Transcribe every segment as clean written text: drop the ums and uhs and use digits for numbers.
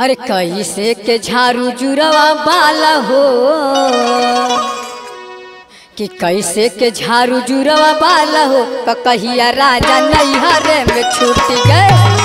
अरे कैसे के झाड़ू जुरवा बाला हो कि कैसे के झाड़ू जुरवा बाला हो कहिया राजा नैहरे में छूट गए।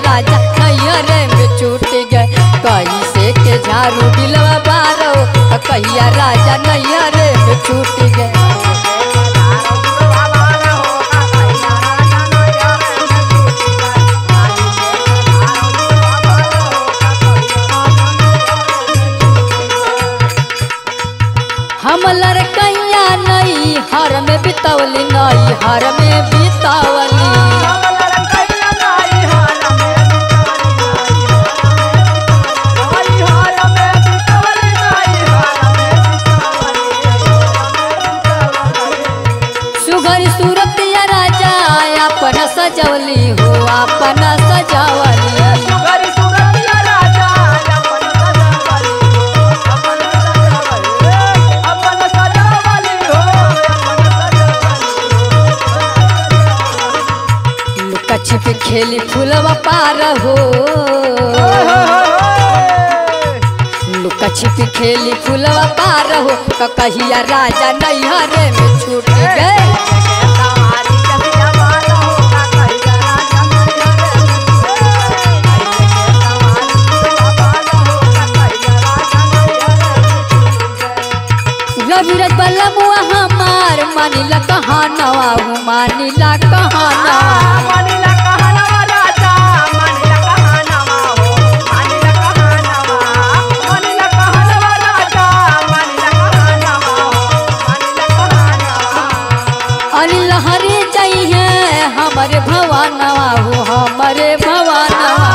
राजा नैहरे में छूट गए कैसे के झाड़ू दिलवा बारो कहिया राजा नैहरे में छूट गए। हम लड़कैया नैहर में बितवली नैहर में बितावली सजवली हो अपना सजावली लुका छिपी खेली फूलवा पार हो लुका छिपी खेली फूलवा पार हो कहिया राजा नैहरे में छूट गए। रविरत बलमुआ हमार मानिला कहानवा हूँ मानिला कहानवा राजा मानिला कहानवा हो मानिला कहानवा मानिला कहानवा राजा मानिला कहानवा हो मानिला कहानवा अनिल हरे चाहिए हमारे भवानवा हो हमारे भवानवा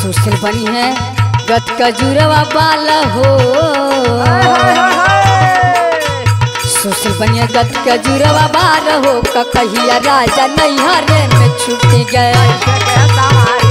सुशील बनी है गत का जुरवा बाला हो सुशील बनी है गत का जुरवा बाला हो कहिया राजा नैहरे में छूट गए।